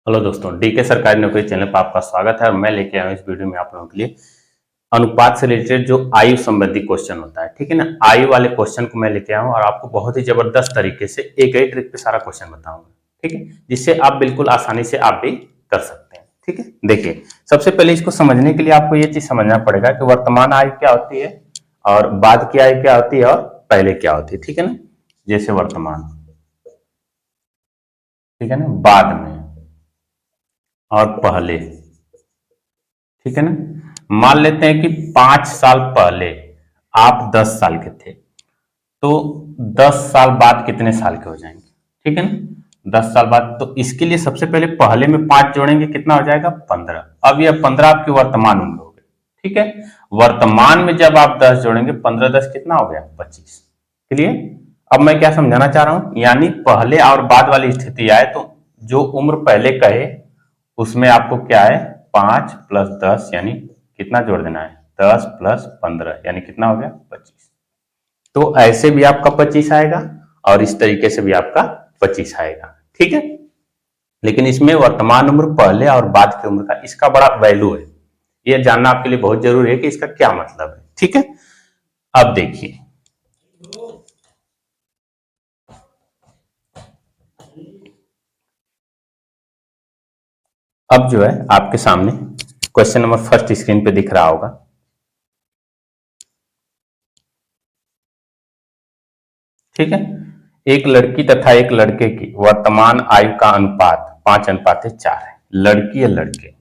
Hello दोस्तों, DK सरकारी नौकरी चैनल पर आपका स्वागत है और मैं लेके आया हूँ इस वीडियो में आप लोगों के लिए अनुपात से रिलेटेड जो आयु संबंधी क्वेश्चन होता है। ठीक है ना, आयु वाले क्वेश्चन को मैं लेके आया हूँ और आपको बहुत ही जबरदस्त तरीके से एक ही ट्रिक पे सारा क्वेश्चन बताऊंगा। ठीक है, जिससे आप बिल्कुल आसानी से आप भी कर सकते हैं। ठीक है, देखिए सबसे पहले इसको समझने के लिए आपको ये चीज समझना पड़ेगा कि वर्तमान आयु क्या होती है और बाद की आयु क्या होती है और पहले क्या होती है। ठीक है ना, जैसे वर्तमान, ठीक है ना, बाद में और पहले। ठीक है ना, मान लेते हैं कि 5 साल पहले आप 10 साल के थे, तो 10 साल बाद कितने साल के हो जाएंगे? ठीक है ना, 10 साल बाद। तो इसके लिए सबसे पहले पहले में 5 जोड़ेंगे, कितना हो जाएगा? 15। अब यह 15 आपकी वर्तमान उम्र हो गई। ठीक है, वर्तमान में जब आप 10 जोड़ेंगे, 15 10 कितना हो गया? 25। क्लियर? अब मैं क्या समझाना चाह रहा हूं, यानी पहले और बाद वाली स्थिति आए तो जो उम्र पहले कहे उसमें आपको क्या है? 5 प्लस 10 यानी कितना जोड़ देना है? 10 प्लस 15 यानी कितना हो गया? 25। तो ऐसे भी आपका 25 आएगा और इस तरीके से भी आपका 25 आएगा। ठीक है, लेकिन इसमें वर्तमान उम्र पहले और बाद की उम्र का इसका बड़ा वैल्यू है, यह जानना आपके लिए बहुत जरूरी है कि इसका क्या मतलब है। ठीक है, अब देखिए, अब जो है आपके सामने क्वेश्चन नंबर फर्स्ट स्क्रीन पे दिख रहा होगा। ठीक है, एक लड़की तथा एक लड़के की वर्तमान आयु का अनुपात 5:4 है। लड़की या लड़के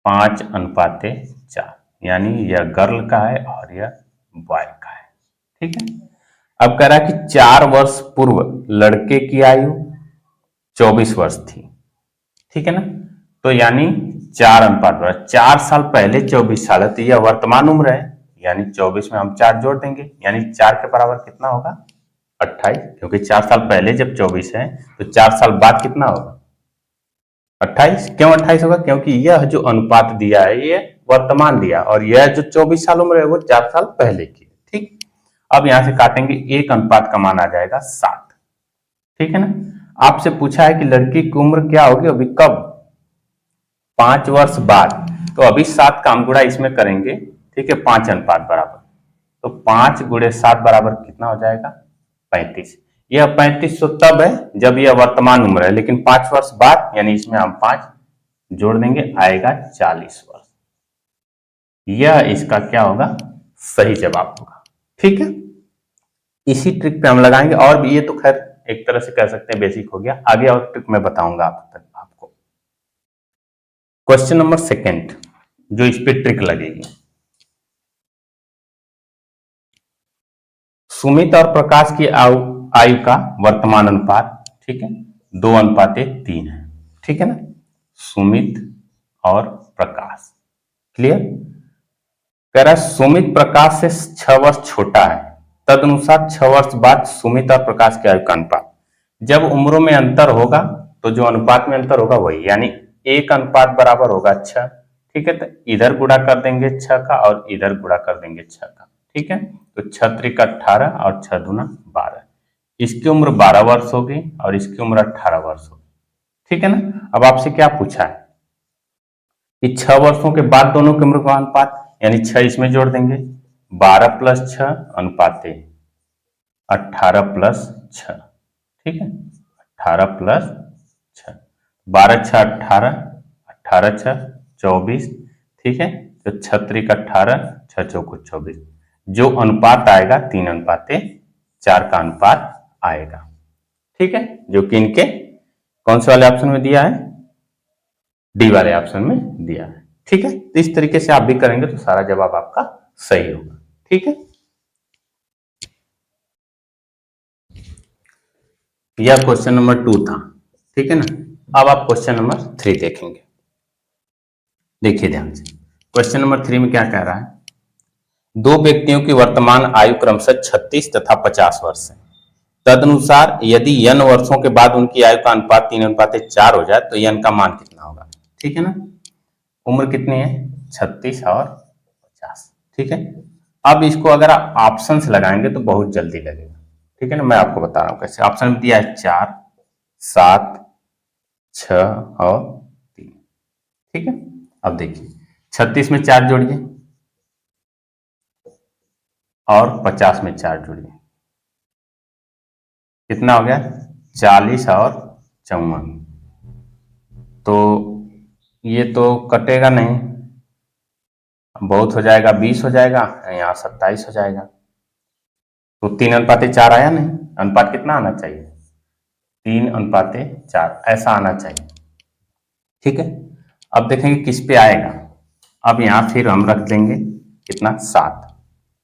5:4, यानी यह गर्ल का है और यह बॉय का है। ठीक है, अब कह रहा है कि 4 वर्ष पूर्व लड़के की आयु 24 वर्ष थी। ठीक है ना, तो यानी 4:4, 4 साल पहले 24 साल है तो यह वर्तमान उम्र है, यानी 24 में हम 4 जोड़ देंगे, यानी 4 के बराबर कितना होगा? 28। क्योंकि 4 साल पहले जब 24 है तो 4 साल बाद कितना होगा? 28। क्यों 28 होगा? क्योंकि यह जो अनुपात दिया है ये वर्तमान दिया और यह जो 24 साल उम्र है वो 4 साल पहले की। ठीक, अब यहां से काटेंगे, एक अनुपात का मान आ जाएगा 7। ठीक है ना, आपसे पूछा है कि लड़की की उम्र क्या होगी अभी, कब? 5 वर्ष बाद। तो अभी 7 का हम गुणा इसमें करेंगे। ठीक है, 5 अनुपात बराबर, तो 5 × 7 बराबर कितना हो जाएगा? 35। यह 35 तो तब है जब यह वर्तमान उम्र है, लेकिन 5 वर्ष बाद यानी इसमें हम 5 जोड़ देंगे, आएगा 40 वर्ष। यह इसका क्या होगा? सही जवाब होगा। ठीक है, इसी ट्रिक पे हम लगाएंगे और भी, ये तो खैर एक तरह से कह सकते हैं बेसिक हो गया, आगे और ट्रिक मैं बताऊंगा आपको। क्वेश्चन नंबर सेकंड जो इस पे ट्रिक लगेगी, सुमित और प्रकाश की आयु का वर्तमान अनुपात, ठीक है, 2:3 है। ठीक है ना, सुमित और प्रकाश। क्लियर? कह रहा है सुमित प्रकाश से 6 वर्ष छोटा है, तदनुसार 6 वर्ष बाद सुमित और प्रकाश की आयु का अनुपात। जब उम्रों में अंतर होगा तो जो अनुपात में अंतर होगा वही, यानी एक अनुपात बराबर होगा 6। ठीक है, तो इधर गुणा कर देंगे 6 का और इधर गुणा कर देंगे 6 का। ठीक है, तो 6 त्रिक 18 और 6 दूना 12। इसकी उम्र 12 वर्ष होगी और इसकी उम्र 18 वर्ष होगी। ठीक है ना, अब आपसे क्या पूछा है कि 6 वर्षों के बाद दोनों की उम्र का अनुपात, यानी 6 इसमें जोड़ देंगे, 12 + 6 अनुपात 18 + 6। ठीक है, 18 + 6, 12 × 6 18, 18 × 6 24। ठीक है, तो 6 त्रिक 18, 6 चौको 24। जो अनुपात आएगा 3:4 का अनुपात आएगा। ठीक है, जो कि इनके कौन से वाले ऑप्शन में दिया है? डी वाले ऑप्शन में दिया है। ठीक है, तो इस तरीके से आप भी करेंगे तो सारा जवाब आपका सही होगा। ठीक है, यह क्वेश्चन नंबर 2 था। ठीक है ना, अब आप क्वेश्चन नंबर 3 देखेंगे। देखिए ध्यान से, क्वेश्चन नंबर 3 में क्या कह रहा है? दो व्यक्तियों की वर्तमान आयु क्रमशः 36 तथा 50 वर्ष है। तदनुसार यदि n वर्षों के बाद उनकी आयु का अनुपात 3:4 हो जाए तो n का मान कितना होगा? ठीक है ना, उम्र कितनी है? 36 और 50। ठीक है, अब इसको अगर आप ऑप्शन से लगाएंगे तो बहुत जल्दी लगेगा। ठीक है ना, मैं आपको बता रहा हूं कैसे। ऑप्शन में दिया है 4, 7, 6 और 3। ठीक है, अब देखिए 36 में 4 जोड़िए और 50 में 4 जोड़िए, कितना हो गया? 40 और 54। तो ये तो कटेगा नहीं, बहुत हो जाएगा, 20 हो जाएगा, यहाँ 27 हो जाएगा। तो 3:4 आया नहीं, अनुपात कितना आना चाहिए? 3:4 ऐसा आना चाहिए। ठीक है, अब देखेंगे किस पे आएगा। अब यहाँ फिर हम रख देंगे कितना? 7।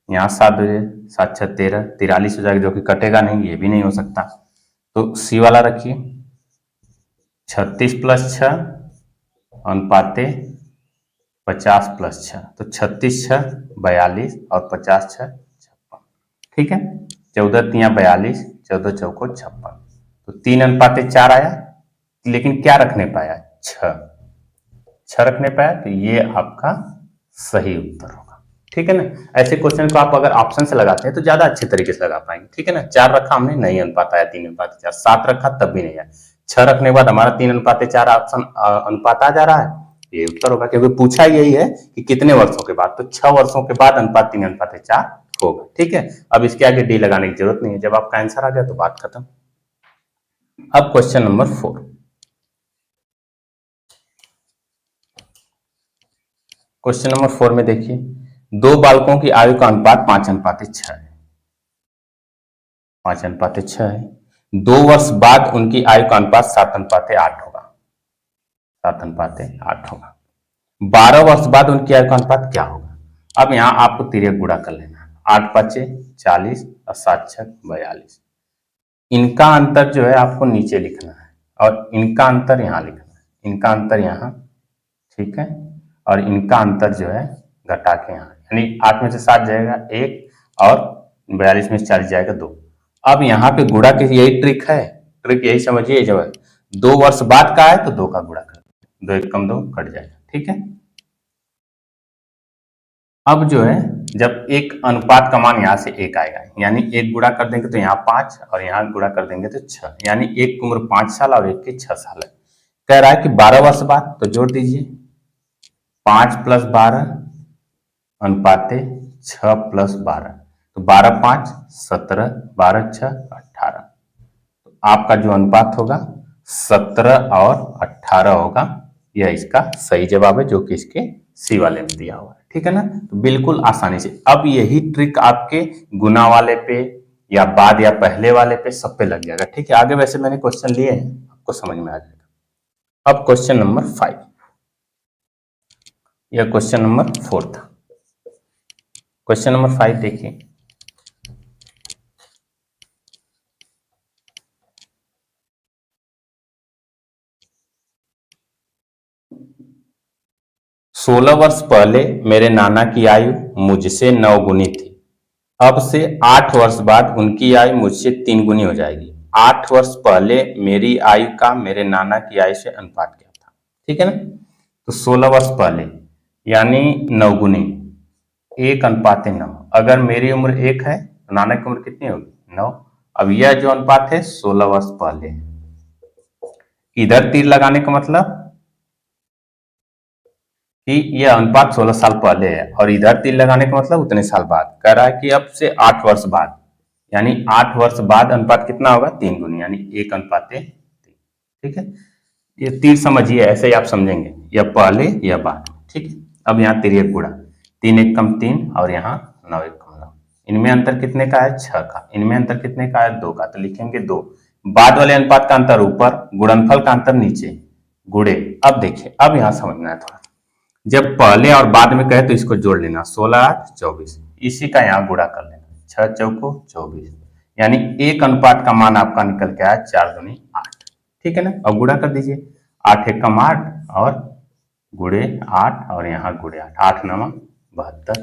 यहाँ 7 हो जाए, 7 6 13, 43 हो जाएगा, जो कि कटेगा नहीं, ये भी नहीं हो सकता। तो सी वाला रखिए, 36 + 6 अनुपाते 50 + 6, तो 36 6 42 और 50 6 56। ठीक है, 14 3 42, 14 चौको 56। तो 3:4 आया, लेकिन क्या रखने पाया? 6 रखने पाया, तो ये आपका सही उत्तर होगा। ठीक है ना, ऐसे क्वेश्चन को आप अगर ऑप्शन से लगाते हैं तो ज्यादा अच्छे तरीके से लगा पाएंगे। ठीक है ना, 4 रखा हमने, नहीं अनुपात आया, 3:4। 7 रखा तब भी नहीं आया, 6 रखने के बाद हमारा 3:4 ऑप्शन अनुपात आ जा रहा है, ये उत्तर होगा। क्योंकि पूछा यही है कि कितने वर्षों के बाद, तो 6 वर्षों के बाद अनुपात 3:4 होगा। ठीक है, अब इसके आगे डी लगाने की जरूरत नहीं है, जब आपका आंसर आ गया तो बात खत्म। अब क्वेश्चन नंबर 4, क्वेश्चन नंबर 4 में देखिए, दो बालकों की आयु का अनुपात 5:6 है। 5:6 है। 2 वर्ष बाद उनकी आयु का अनुपात 7:8 होगा। 7:8 होगा। 12 वर्ष बाद उनकी आयु का अनुपात क्या होगा? अब यहाँ आपको तिर्यक गुणा कर लेना है। 8 5 40 और 7 6 42। इनका अंतर जो है आपको नीचे लिखना है और इनका अंतर यहाँ लिखना है, इनका अंतर यहाँ। ठीक है, और इनका अंतर जो है घटा के यहाँ, यानी 8 में से 7 जाएगा 1 और 42 में से 40 जाएगा 2। अब यहाँ पे गुणा की यही ट्रिक है, ट्रिक यही समझिए, जब 2 वर्ष बाद का है तो 2 का गुणा कर, 2 1 कम 2 कट जाएगा। ठीक है, अब जो है जब एक अनुपात का मान यहाँ से 1 आएगा, यानी 1 गुणा कर देंगे तो यहाँ 5 और यहाँ गुणा कर देंगे तो 6, यानी एक की उम्र 5 साल और एक की 6 साल है। कह रहा है कि 12 वर्ष बाद, तो जोड़ दीजिए 5 + 12 अनुपाते 6 + 12, तो 12 5 17, 12 6 18। तो आपका जो अनुपात होगा 17 और 18 होगा। यह इसका सही जवाब है, जो कि इसके सी वाले में दिया हुआ है। ठीक है ना, तो बिल्कुल आसानी से। अब यही ट्रिक आपके गुना वाले पे या बाद या पहले वाले पे सब पे लग जाएगा। ठीक है, आगे वैसे मैंने क्वेश्चन लिए हैं, आपको समझ में आ जाएगा। अब क्वेश्चन नंबर 5, यह क्वेश्चन नंबर 4 था। क्वेश्चन नंबर 5 देखिए, सोलह वर्ष पहले मेरे नाना की आयु मुझसे 9 गुनी थी। अब से 8 वर्ष बाद उनकी आयु मुझसे 3 गुनी हो जाएगी। 8 वर्ष पहले मेरी आयु का मेरे नाना की आयु से अनुपात क्या था? ठीक है ना, तो 16 वर्ष पहले यानी 9 गुनी, 1:9। अगर मेरी उम्र 1 है तो नाना की उम्र कितनी होगी? 9। अब यह जो अनुपात है 16 वर्ष पहले, इधर तीर लगाने का मतलब कि यह अनुपात 16 साल पहले है, और इधर तीर लगाने का मतलब उतने साल बाद। कह रहा है कि अब से 8 वर्ष बाद, यानी 8 वर्ष बाद अनुपात कितना होगा? 3 गुनी, यानी 1:3। ठीक है, ये तीर समझिए, ऐसे ही आप समझेंगे, या पहले या बाद। ठीक है, अब यहाँ तिर्यक गुणा, 3 1 कम 3 और यहाँ 9 1 कम 9। इनमें अंतर कितने का है? 6 का। इनमें अंतर कितने का है? 2 का, तो लिखेंगे 2। बाद वाले अनुपात का अंतर ऊपर, गुणनफल का अंतर नीचे, गुणे। अब देखिए, अब यहाँ समझना है थोड़ा, जब पहले और बाद में कहे तो इसको जोड़ लेना, 16 8 24, इसी का यहाँ गुणा कर लेना, 6 चौको 24, यानी 1 का मान आपका निकल के आया 4 दूनी 8। ठीक है ना, अब गुणा कर दीजिए, 8 1 8 और गुणे 8 और यहाँ गुणे 8, 8 9 72।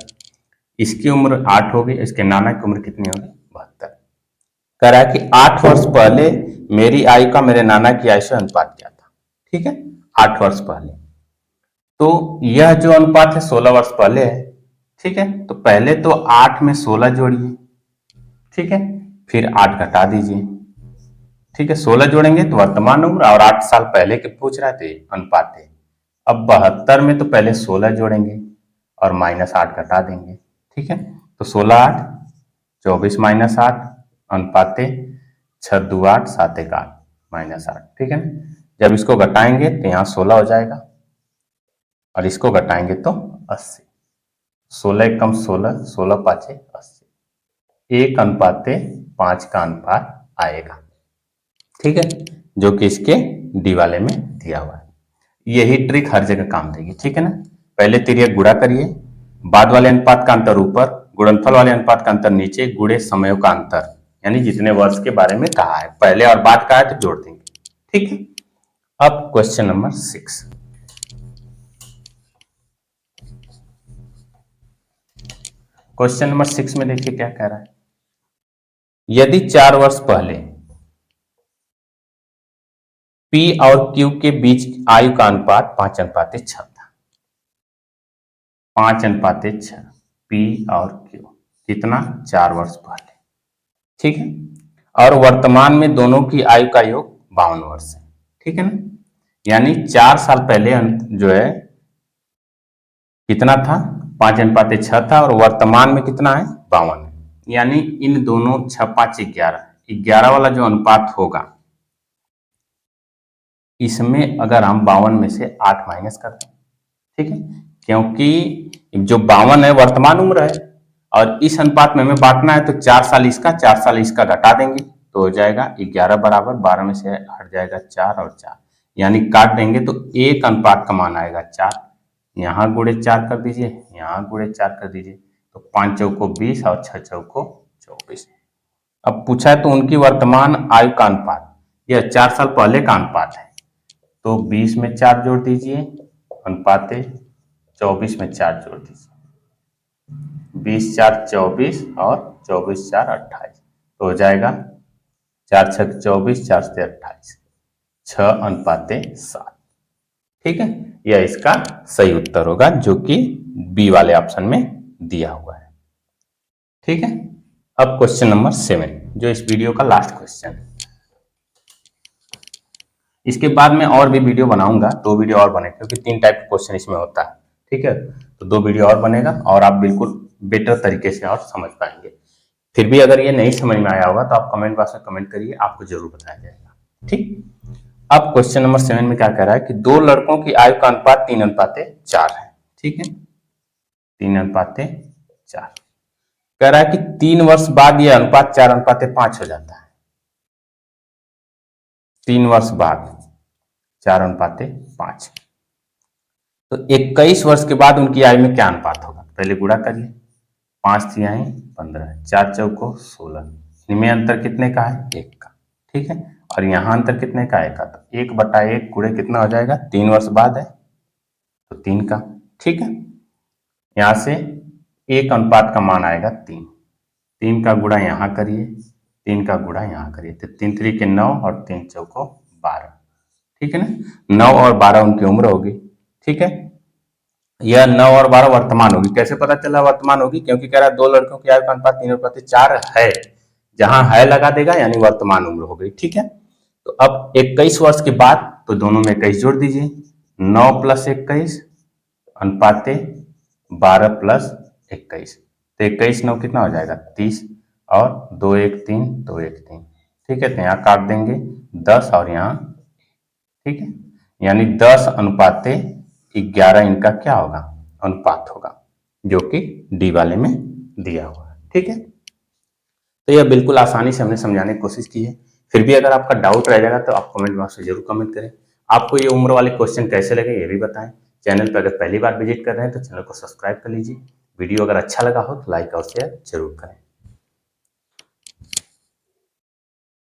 इसकी उम्र 8 होगी, इसके नाना की उम्र कितनी होगी? 72। कह रहा है कि 8 वर्ष पहले मेरी आयु का मेरे नाना की आयु से अनुपात क्या था? ठीक है, 8 वर्ष पहले, तो यह जो अनुपात है 16 वर्ष पहले है। ठीक है, तो पहले तो 8 में 16 जोड़िए, ठीक है, फिर 8 घटा दीजिए, ठीक है, 16 जोड़ेंगे तो वर्तमान उम्र, और 8 साल पहले के पूछ रहा थे अनुपात है। अब 72 में तो पहले 16 जोड़ेंगे और -8 घटा देंगे। ठीक है, तो 16 8 24 -8 अनुपाते 6 2 8 7 1 8 -8। ठीक है ना, जब इसको घटाएंगे तो यहाँ 16 हो जाएगा और इसको घटाएंगे तो 80। 16 कम 16, 16 पाँचे 80, 1:5 का अनुपात आएगा। ठीक है, जो कि इसके डी वाले में दिया हुआ है। यही ट्रिक हर जगह काम देगी। ठीक है ना, पहले तिर्यक गुणा करिए, बाद वाले अनुपात का अंतर ऊपर, गुणनफल वाले अनुपात का अंतर नीचे, गुणे समयों का अंतर, यानी जितने वर्ष के बारे में कहा है, पहले और बाद का है तो जोड़ देंगे। ठीक है, अब क्वेश्चन नंबर 6। क्वेश्चन नंबर 6 में देखिए क्या कह रहा है। यदि 4 वर्ष पहले P और Q के बीच आयु का अनुपात 5:6 था, 5:6, P और Q कितना, 4 वर्ष पहले। ठीक है, और वर्तमान में दोनों की आयु का योग 52 वर्ष है। ठीक है ना, यानी 4 साल पहले जो है कितना था, 5:6 था, और वर्तमान में कितना है, 52 है। यानी इन दोनों 6 5 11 वाला जो अनुपात होगा, इसमें अगर हम 52 में से 8 माइनस कर दें, ठीक है, क्योंकि जो 52 है वर्तमान उम्र है, और इस अनुपात में हमें बांटना है, तो 4 साल इसका 4 साल इसका घटा देंगे तो हो जाएगा 11 बराबर 12 में से हट जाएगा 4 और 4, यानी काट देंगे तो एक अनुपात का मान आएगा 4। यहाँ गुणे 4 कर दीजिए, यहाँ गुणे 4 कर दीजिए, तो 5 चौको 20 और 6 चौको 24। अब पूछा है तो उनकी वर्तमान आयु का अनुपात, यह 4 साल पहले का अनुपात है, तो 20 में 4 जोड़ दीजिए, अनुपाते 24 में 4 जोड़ दीजिए, 20 4 24 और 24 4 28, तो हो जाएगा 4 6 24, 4 से 28, 6:7। ठीक है, यह इसका सही उत्तर होगा, जो कि बी वाले ऑप्शन में दिया हुआ है। ठीक है, अब क्वेश्चन नंबर 7, जो इस वीडियो का लास्ट क्वेश्चन है। इसके बाद में और भी वीडियो बनाऊंगा, 2 वीडियो और बने, क्योंकि 3 टाइप का क्वेश्चन इसमें होता है। ठीक है, तो 2 वीडियो और बनेगा और आप बिल्कुल बेटर तरीके से और समझ पाएंगे। फिर भी अगर ये नहीं समझ में आया होगा तो आप कमेंट बॉक्स में कमेंट करिए, आपको जरूर बताया जाएगा। ठीक, अब क्वेश्चन नंबर 7 में क्या कह रहा है कि 2 लड़कों की आयु का अनुपात 3:4 है। ठीक है, 3:4 कह रहा है कि 3 वर्ष बाद यह अनुपात 4:5 हो जाता है। 3 वर्ष बाद 4:5, तो 21 वर्ष के बाद उनकी आयु में क्या अनुपात होगा, पहले गुणा करिए, 5 तिहाई 15, 4 चौको 16, इनमें अंतर कितने का है, 1 का। ठीक है, और यहाँ अंतर कितने का, 1 का, तो 1/1 गुणे कितना हो जाएगा, 3 वर्ष बाद है तो 3 का। ठीक है, यहाँ से 1 अनुपात का मान आएगा 3, 3 का गुणा यहाँ करिए, 3 का गुणा यहाँ करिए, तो 3 3 के 9 और 3 चौको 12। ठीक है ना, 9 और 12 उनकी उम्र होगी। ठीक है, यह 9 और 12 वर्तमान होगी। कैसे पता चला वर्तमान होगी, क्योंकि कह रहा है 2 लड़कों की आयु का अनुपात 3:4 है, जहां है लगा देगा, यानी वर्तमान उम्र हो गई। ठीक है, तो अब 21 वर्ष के बाद तो दोनों में 21 जोड़ दीजिए, 9 + 21 अनुपाते 12 + 21, तो 21 9 कितना हो जाएगा, 30, और 2 1 3 2 1 3। ठीक है, तो यहाँ काट देंगे 10 और यहाँ, ठीक है, यानी 10:11 इनका क्या होगा, अनुपात होगा, जो कि डी वाले में दिया हुआ है। ठीक है, तो यह बिल्कुल आसानी से हमने समझाने की कोशिश की है। फिर भी अगर आपका डाउट रह जाएगा तो आप कमेंट बॉक्स में जरूर कमेंट करें। आपको ये उम्र वाले क्वेश्चन कैसे लगे ये भी बताएं। चैनल पर अगर पहली बार विजिट कर रहे हैं तो चैनल को सब्सक्राइब कर लीजिए। वीडियो अगर अच्छा लगा हो तो लाइक और शेयर जरूर करें।